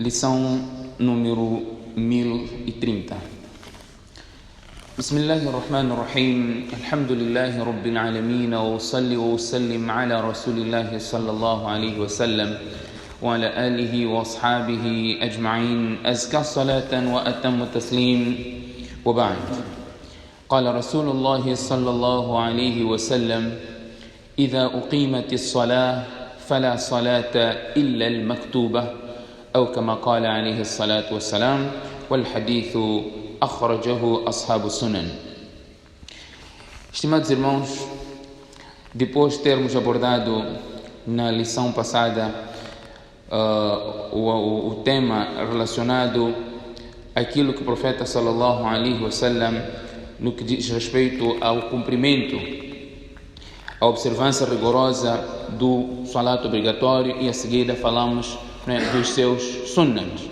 Lição número 1030. Bismillahirrahmanirrahim. Alhamdulillahi Rabbil Alamin. Wa salli wa sallim ala Rasulillahi sallallahu alayhi wa sallam wa ala alihi wa ashabihi ajma'in. Azka salatan wa atammu taslim. Wa ba'd. Qala Rasulullah sallallahu alayhi wa sallam: إذا أقيمت الصلاة فلا صلاة إلا المكتوبة أو كما قال عليه الصلاة والسلام والحديث أخرجه أصحاب السنن. Estimados irmãos, depois de termos abordado na lição passada o tema relacionado àquilo que o profeta sallallahu alaihi wasallam, no que diz respeito ao cumprimento, a observância rigorosa do salat obrigatório, e a seguida falamos dos seus sunnahs.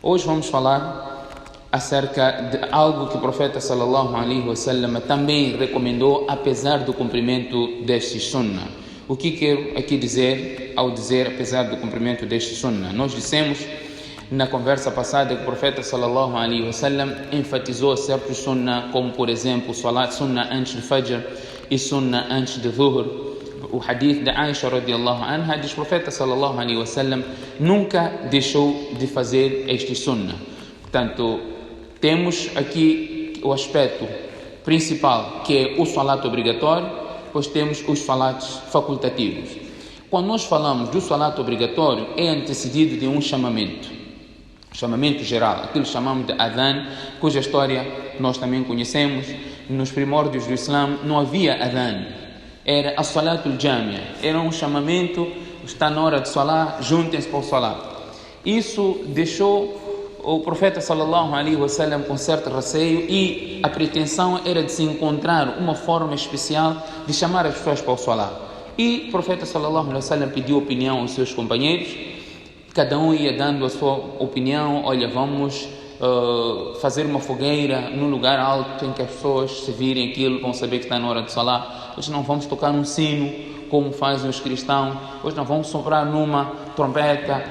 Hoje vamos falar acerca de algo que o profeta sallallahu alaihi wasallam também recomendou, apesar do cumprimento destes sunnah. O que quero aqui dizer ao dizer apesar do cumprimento destes sunnah? Nós dissemos na conversa passada que o profeta sallallahu alaihi wasallam enfatizou certos sunnah, como por exemplo salat sunnah antes do fajr e sunnah antes de dhuhr. O hadith de Aisha radiallahu anha diz que o profeta sallallahu alaihi wasallam nunca deixou de fazer este sunnah. Portanto, temos aqui o aspecto principal, que é o salat obrigatório, pois temos os salats facultativos. Quando nós falamos do salat obrigatório, é antecedido de um chamamento geral, aquilo que chamamos de adhan, cuja história nós também conhecemos. Nos primórdios do Islã não havia adhan, era a salatul jamia, era um chamamento: está na hora de salat, juntem-se para o salat. Isso deixou o profeta sallallahu alaihi wasallam com certo receio, e a pretensão era de se encontrar uma forma especial de chamar as pessoas para o salat. E o profeta sallallahu alaihi wasallam pediu opinião aos seus companheiros, cada um ia dando a sua opinião. Olha, vamos fazer uma fogueira num lugar alto em que as pessoas, se virem aquilo, vão saber que está na hora de salat. Hoje não vamos tocar um sino como fazem os cristãos, hoje não vamos soprar numa trompeta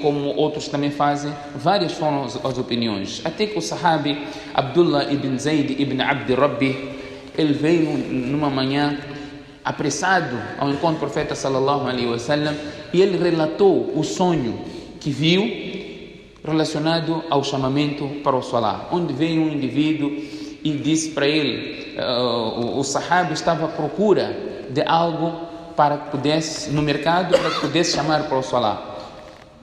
como outros também fazem. Várias foram as opiniões, até que o sahabi Abdullah ibn Zayd ibn Abd Rabbi, ele veio numa manhã apressado ao encontro do profeta sallallahu alaihi wasallam, e ele relatou o sonho que viu relacionado ao chamamento para o salat, onde veio um indivíduo e disse para ele, o sahabi estava à procura de algo para que pudesse, no mercado, para que pudesse chamar para o salat.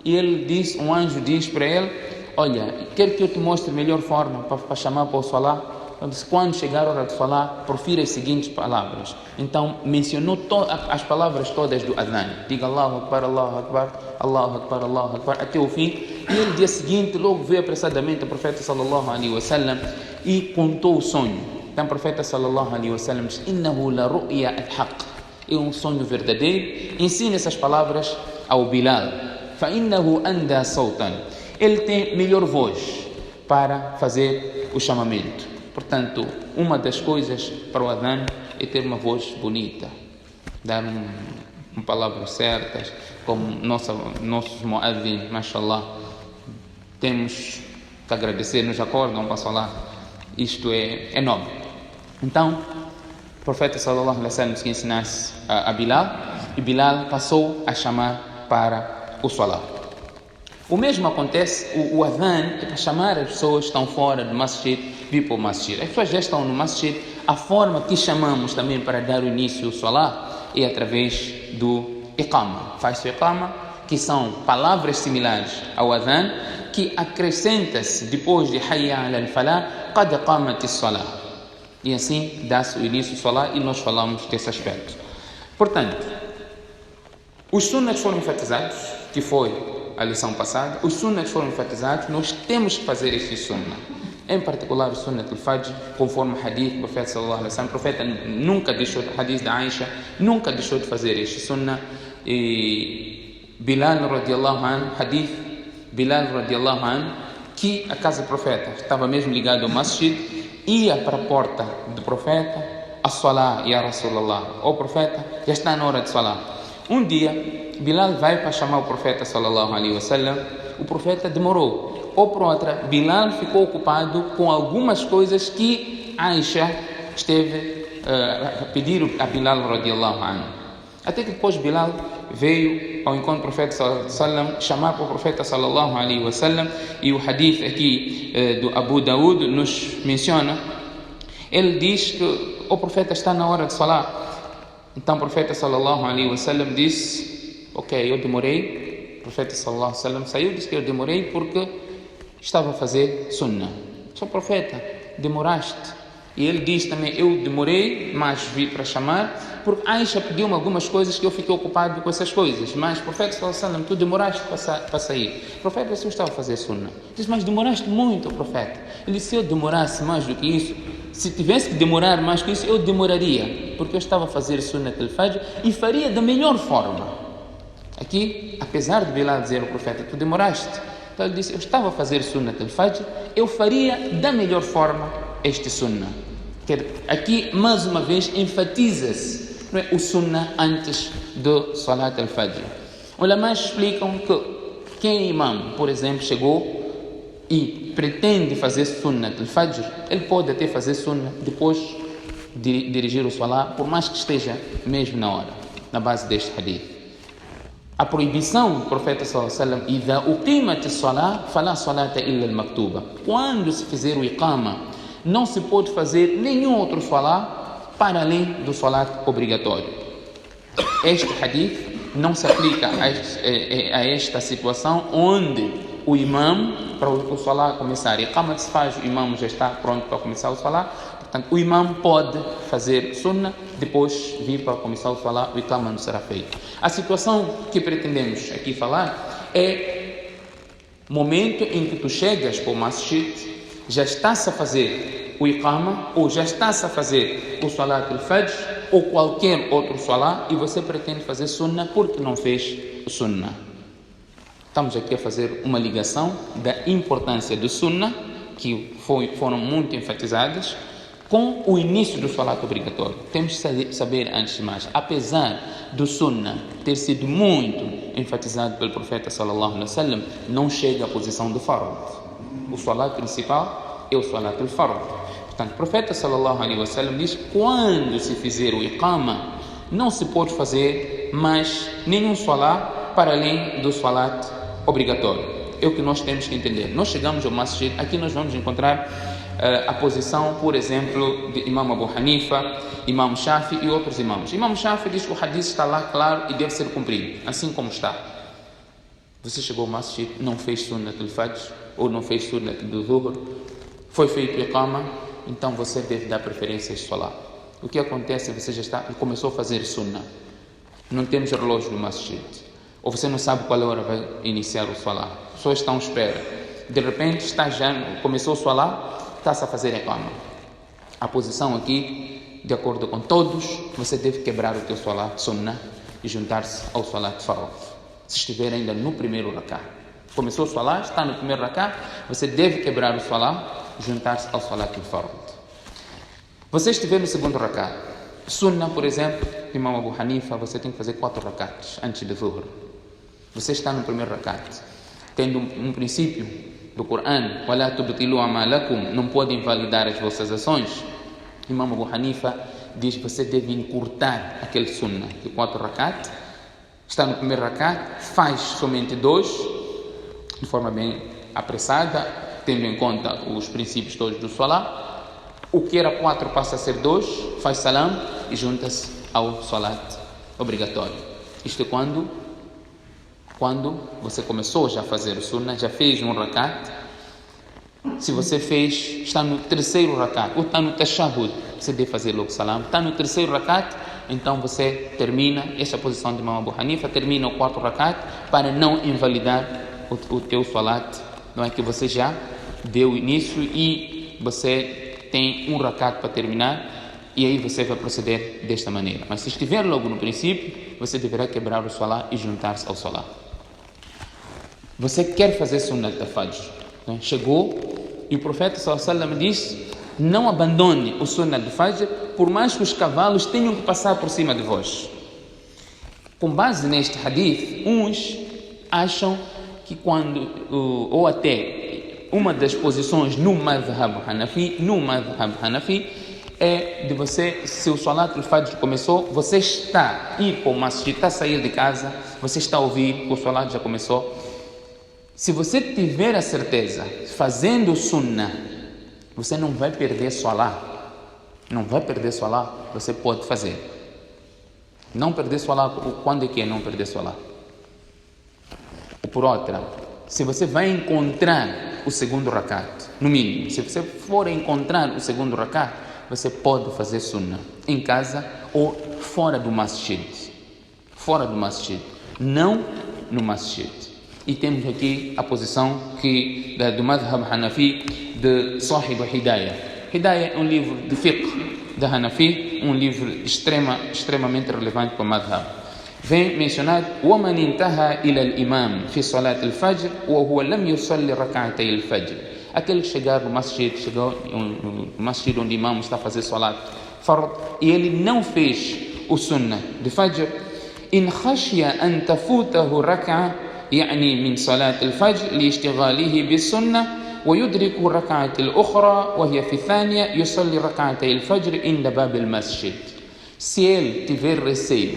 E ele disse, um anjo diz para ele: olha, quero que eu te mostre a melhor forma para chamar para o salat. Ele disse: quando chegar a hora de falar, profira as seguintes palavras. Então mencionou as palavras todas do adhan: diga Allahu Akbar, Allahu Akbar, Allahu Akbar, Allahu Akbar, até o fim. E ele, dia seguinte, logo veio apressadamente o profeta sallallahu alaihi wasallam e contou o sonho. Então o profeta sallallahu alaihi wasallam disse: innahu la ru'ya al-haq, é um sonho verdadeiro. Ensine essas palavras ao Bilal: fa innahu anda sautan, ele tem melhor voz para fazer o chamamento. Portanto, uma das coisas para o adhan é ter uma voz bonita, dar palavras certas, como nossos muadhin, mashallah, temos que agradecer, nos acordam para falar. Isto é nobre. Então, o profeta sallallahu alaihi wasallam disse que ensinasse a Bilal, e Bilal passou a chamar para o salat. O mesmo acontece, o adhan é para chamar as pessoas que estão fora do masjid, vir para o masjid. As pessoas já estão no masjid, a forma que chamamos também para dar o início ao salat é através do iqama. Faz-se o iqama, que são palavras similares ao adhan, que acrescenta-se depois de hayya ala al-falah, qad qamatis salah. E assim dá-se o início ao salat, e nós falamos desse aspecto. Portanto, os sunnahs foram enfatizados, que foi a lição passada. Os sunnahs foram enfatizados, nós temos que fazer este sunnah. Em particular o sunnah al-fajr, conforme o hadith do profeta sallallahu alaihi wasallam. O profeta nunca deixou, hadith da Aisha, nunca deixou de fazer este sunnah. E Bilal radiallahu anhu, hadith Bilal radiallahu anhu, que a casa do profeta estava mesmo ligada ao masjid, ia para a porta do profeta: as-salah ya Rasulallah, ó profeta, já está na hora de salat. Um dia Bilal vai para chamar o profeta sallallahu alaihi wasallam, o profeta demorou. Ou por outra, Bilal ficou ocupado com algumas coisas que Aisha esteve a pedir a Bilal radiallahu anhu. Até que depois Bilal veio ao encontro do profeta sallallahu alaihi wasallam, chamar para o profeta sallallahu alaihi wasallam, e o hadith aqui do Abu Daud nos menciona, ele diz que o profeta está na hora de salar. Então o profeta sallallahu alaihi wasallam disse, ok, eu demorei. O profeta sallallahu alaihi wasallam saiu e disse que eu demorei porque estava a fazer sunnah. Sou profeta, demoraste. E ele diz também, eu demorei, mas vi para chamar, porque Aisha pediu-me algumas coisas que eu fiquei ocupado com essas coisas. Mas, profeta sallallahu alaihi wasallam, tu demoraste para sair. Profeta, eu estava a fazer sunnah. Diz, mas demoraste muito, profeta. Ele disse, se eu demorasse mais do que isso, se tivesse que demorar mais que isso, eu demoraria, porque eu estava a fazer sunnah al-fajr e faria da melhor forma. Aqui, apesar de Bilal dizer ao profeta, tu demoraste. Então ele disse, eu estava a fazer sunnah al-fajr, eu faria da melhor forma este sunnah. Aqui, mais uma vez, enfatiza-se, não é, o sunnah antes do salat al-fajr. Os ulamás explicam que quem é imam, por exemplo, chegou e pretende fazer sunnah al-fajr, ele pode até fazer sunnah depois de dirigir o salat, por mais que esteja mesmo na hora, na base deste hadith. A proibição do profeta sallallahu alaihi wasallam, idha uqimat as-salat fala salata illa al-maktuba. Quando se fizer o iqama, não se pode fazer nenhum outro salat para além do salat obrigatório. Este hadith não se aplica a esta situação onde o imam, para o salat começar, iqama se faz, o imam já está pronto para começar o salat, portanto o imam pode fazer sunnah, depois vir para começar o salat, o iqama não será feito. A situação que pretendemos aqui falar é momento em que tu chegas para o masjid, já estás a fazer o iqama, ou já estás a fazer o salat al-fajr, ou qualquer outro salat, e você pretende fazer sunnah porque não fez o sunnah. Estamos aqui a fazer uma ligação da importância do sunnah, que foram muito enfatizadas, com o início do salat obrigatório. Temos que saber, antes de mais, apesar do sunnah ter sido muito enfatizado pelo profeta sallallahu alaihi wasallam, não chega à posição do fard. O salat principal é o salat al-fard. Portanto, o profeta sallallahu alaihi wasallam diz, quando se fizer o iqama, não se pode fazer mais nenhum salat para além do salat obrigatório. É o que nós temos que entender. Nós chegamos ao masjid, aqui nós vamos encontrar a posição, por exemplo, de Imam Abu Hanifa, Imam Shafi e outros imãos. Imam Shafi diz que o hadith está lá claro e deve ser cumprido, assim como está. Você chegou ao masjid, não fez sunnah al-fajr, ou não fez sunnah do dhuhr, foi feito iqama, então você deve dar preferência a este salat. O que acontece? Você já está, começou a fazer sunnah, não temos relógio no masjid, ou você não sabe qual hora vai iniciar o salat, só estão à espera, de repente começou o salat, está-se a fazer iqama. A posição aqui, de acordo com todos, você deve quebrar o teu salat sunnah e juntar-se ao salat fard, se estiver ainda no primeiro rak'ah. Começou o salat, está no primeiro rak'ah, você deve quebrar o salat, juntar-se ao salat al-fard. Você estiver no segundo rak'ah, sunnah, por exemplo, Imam Abu Hanifa, você tem que fazer 4 rak'ahs antes do dhuhr. Você está no primeiro rak'ah, tendo um princípio do Coran, وَلَا تُبْطِلُوا أَعْمَالَكُمْ, não pode invalidar as vossas ações. Imam Abu Hanifa diz que você deve encurtar aquele sunnah de 4 rakat, está no primeiro rakat, faz somente 2, de forma bem apressada, tendo em conta os princípios todos do salat. O que era 4 passa a ser 2, faz salam e junta-se ao salat obrigatório. Isto é quando você começou já a fazer o sunnah, já fez um rakat. Se você fez, está no terceiro rakat, ou está no tashahhud, você deve fazer logo salam. Está no terceiro rakat, então você termina, esta posição de Imam Abu Hanifa, termina o 4 rakat para não invalidar o teu salat. Não é que você já deu início e você tem um rakat para terminar, e aí você vai proceder desta maneira. Mas se estiver logo no princípio, você deverá quebrar o salat e juntar-se ao salat. Você quer fazer sunnah al-fajr, né? Chegou e o profeta sallallahu alaihi wasallam diz, não abandone o sunnah al-fajr, por mais que os cavalos tenham que passar por cima de vós. Com base neste hadith, uns acham que quando, ou até uma das posições no madhhab Hanafi é de você, se o Salat al-Fajr começou, você está ir para o masjid, está a sair de casa, você está a ouvir que o Salat já começou. Se você tiver a certeza, fazendo sunnah, você não vai perder Salat. Não vai perder Salat, você pode fazer. Não perder Salat, quando é que é não perder Salat? Ou por outra, se você vai encontrar o segundo rakat, no mínimo, se você for encontrar o segundo rakat, você pode fazer sunnah em casa ou fora do masjid. Fora do masjid, não no masjid. E temos aqui a posição do madhhab Hanafi de Sahib Hidayah. Hidayah é um livro de fiqh da Hanafi, um livro extremamente relevante para o madhhab. Vem mencionado: وَمَنْ انْتَهَى إِلَى الْإِمَامِ فِي صَلَاةِ الْفَجْرِ وَهُوَ لَمْ يُصَلِّ رَكْعَتَيِ الْفَجْرِ. Aquele que chegar no masjid, chegou no masjid onde o imam está a fazer salat fard, e ele não fez o sunnah de fajr, إِنْ خَشِيَ أَنْ تَفُوتَهُ رَكْعَةٌ يعني من صلاة الفجر لاشتغاله بالسنة ويدرك الركعة الأخرى وهي في الثانية يصلي ركعتي الفجر عند باب المسجد. Se ele tiver receio,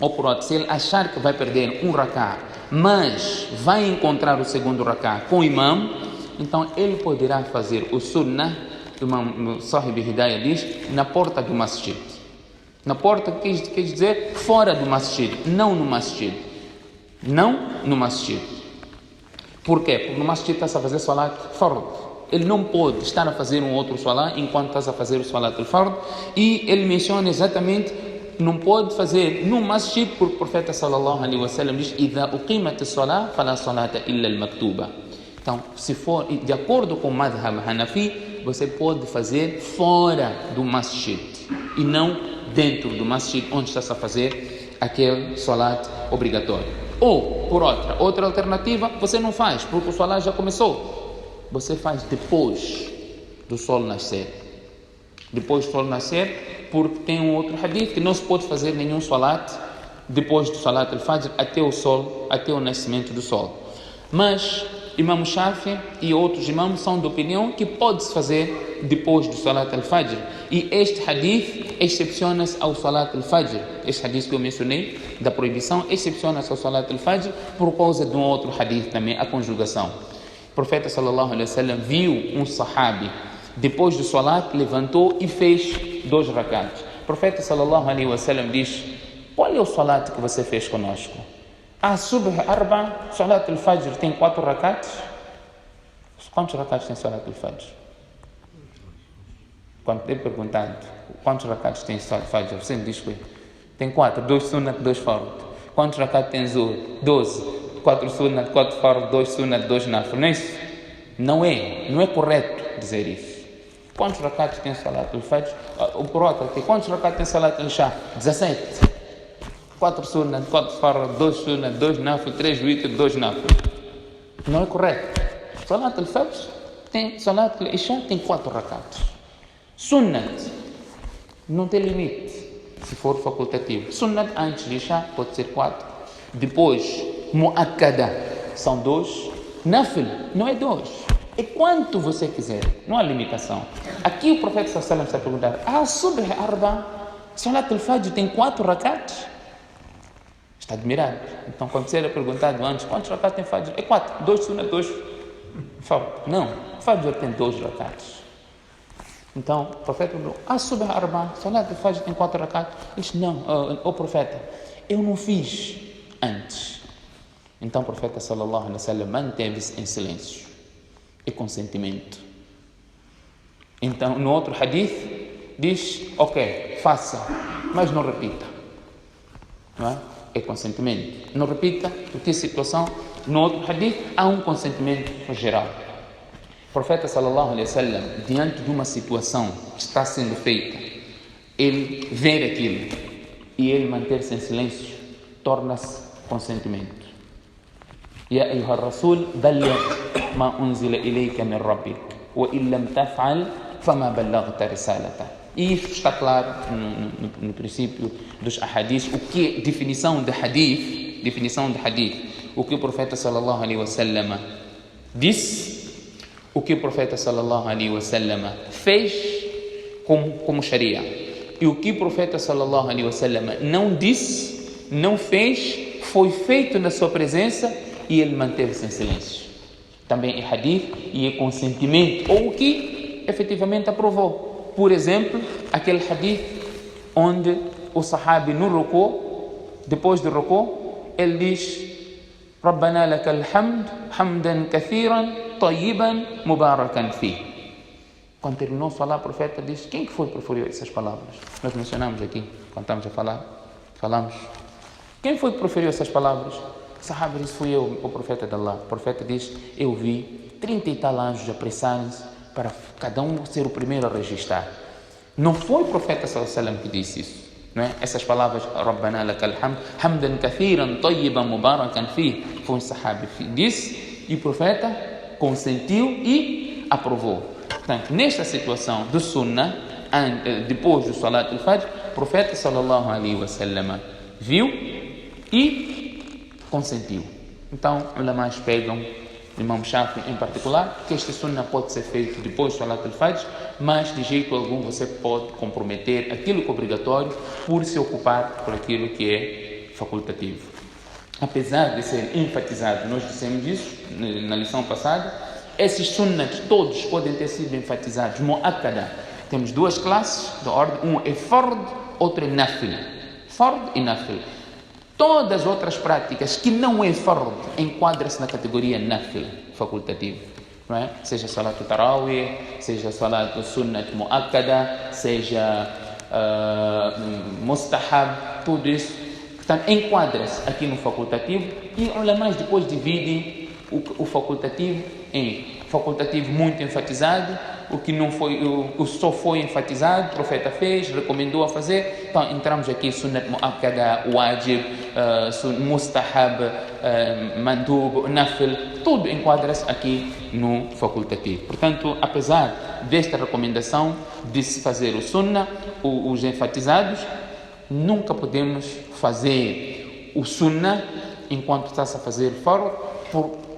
ou por outro, se ele achar que vai perder um rak'ah, mas vai encontrar o segundo rak'ah com o imam, então ele poderá fazer o sunnah, o Sahib Hidayah diz, na porta do masjid. Na porta quer dizer fora do masjid, não no masjid. Não no masjid. Por quê? Porque no masjid está a fazer salat fard. Ele não pode estar a fazer um outro salat enquanto está a fazer o salat al-fard. E ele menciona exatamente, não pode fazer no masjid, porque o profeta sallallahu alaihi wasallam diz: إِذَا أُقِيمَتِ الصَّلَاةِ فَلَا صَلَاةَ إِلَّا الْمَكْتُوبَةَ. Então, se for de acordo com o madhhab Hanafi, você pode fazer fora do masjid e não dentro do masjid onde está a fazer aquele salat obrigatório. Ou, por outra alternativa, você não faz, porque o salat já começou. Você faz depois do sol nascer. Depois do sol nascer, porque tem um outro hadith que não se pode fazer nenhum salat depois do salat al-fajr até o nascimento do sol. Mas Imam Shafi e outros imãs são de opinião que pode-se fazer depois do salat al-fajr. E este hadith excepciona-se ao salat al-fajr. Este hadith que eu mencionei, da proibição, excepciona-se ao salat al-fajr por causa de um outro hadith também, a conjugação. O profeta sallallahu alaihi wasallam viu um sahabi, depois do salat, levantou e fez 2 rakats. O profeta sallallahu alaihi wasallam diz: qual é o salat que você fez conosco? Subh arba, salat al-fajr tem 4 rakats. Quantos rakats tem salat al-fajr? Quando é perguntado quantos rakats tem salat al-fajr, você me diz que tem 4, 2 sunnat, 2 fard. Quantos rakats tem zuhr? 12, 4 sunnat, 4 fard, 2 sunnat, 2 nafil. Não é isso? Não é correto dizer isso. Quantos rakats tem salat al-fajr? Por outra, quantos rakats tem salat al-shah? 17. 4 sunnat, 4 fard, 2 sunnat, 2 nafil, 3 witr, 2 nafil. Não é correto. Salat al-fajr tem, salat al-isha tem 4 rakats. Sunnat não tem limite, se for facultativo. Sunnat antes de isha pode ser 4. Depois, mu'akkada são 2. Nafil não é 2. É quanto você quiser, não há limitação. Aqui o profeta sallallahu alaihi wasallam está a perguntar: subh arba, salat al-fajr tem 4 rakats? Está admirado. Então, quando você era perguntado antes, quantos rakats tem fajr? É 4. 2 sunnat, 2 fard. Não, fajr tem 2 rakats. Então, o profeta falou: subh arba, salat al-fajr tem 4 rakats? Ele disse: não, o profeta, eu não fiz antes. Então, o profeta sallallahu alaihi wasallam manteve-se em silêncio e consentimento. Então, no outro hadith, diz: ok, faça, mas não repita. Não é? É consentimento. Não repita, porque a situação, no outro hadith, há um consentimento geral. O profeta sallallahu alaihi wasallam, diante de uma situação que está sendo feita, ele vê aquilo e ele manter-se em silêncio torna-se consentimento. يا أيها الرسول بلغ ما أنزل إليك من ربك وإن لم تفعل فما بلغت رسالته. E isso está claro no princípio dos ahadith, o que definição de hadith, o que o profeta sallallahu alaihi wasallam disse, o que o profeta sallallahu alaihi wasallam fez como sharia, e o que o profeta sallallahu alaihi wasallam não disse, não fez, foi feito na sua presença e ele manteve-se em silêncio. Também é hadith e é consentimento, ou o que efetivamente aprovou. Por exemplo, aquele hadith onde o sahabi no rukû, depois do rukû, ele diz: Rabbana lakal hamd, hamdan kathiran, tayyiban, mubarakan fi. Quando terminou de falar, o profeta diz: quem que foi que proferiu essas palavras? Nós mencionamos aqui, quando estamos a falar, falamos. Quem foi que proferiu essas palavras? O sahabi disse: fui eu, o profeta de Allah. O profeta diz: eu vi 30 e tal anjos apressarem-se para cada um ser o primeiro a registrar. Não foi o profeta sallallahu alaihi wasallam que disse isso, não é? Essas palavras, Rabbana lakal hamd, hamdan kathiran, tayyiban, mubarakan fi, foi um sahabi que disse, e o profeta consentiu e aprovou. Portanto, nesta situação do sunnah, depois do salat al-fajr, o profeta sallallahu alaihi wasallam viu e consentiu. Então, ulamás pegam, Imam Shafi em particular, que este sunnah pode ser feito depois do salat al-fajr, mas de jeito algum você pode comprometer aquilo que é obrigatório por se ocupar por aquilo que é facultativo. Apesar de ser enfatizado, nós dissemos isso na lição passada, esses sunnahs todos podem ter sido enfatizados, mu'akkada. Temos duas classes de ordem, um é fard, outro é nafil. Fard e nafil. Todas as outras práticas que não é fard enquadram-se na categoria nafil, facultativo, não é? Seja salat tarawih, seja salat sunnat muakkada, seja mustahab, tudo isso, portanto, enquadra-se aqui no facultativo. E ulamás depois dividem o facultativo em facultativo muito enfatizado, o que não foi, o só foi enfatizado, o profeta fez, recomendou a fazer. Então entramos aqui sunnat muakkada, wajib, mustahab, mandub, nafil, tudo enquadra-se aqui no facultativo. Portanto, apesar desta recomendação de se fazer o sunnah, os enfatizados, nunca podemos fazer o sunnah enquanto está-se a fazer fard,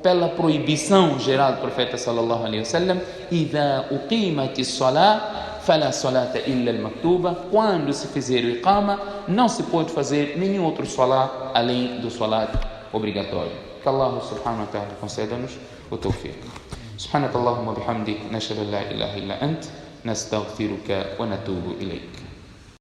pela proibição geral do profeta sallallahu alaihi wasallam: idha uqimat as-salah fala salata illa al-maktuba. Quando se fizer o iqama, não se pode fazer nenhum outro salat além do salat obrigatório. Que Allah subhanahu wa ta'ala conceda-nos o tawfiq. Subhanakallahumma bihamdik, nashhadu an la ilaha illa ant, nastaghfiruka wa natubu ilayk.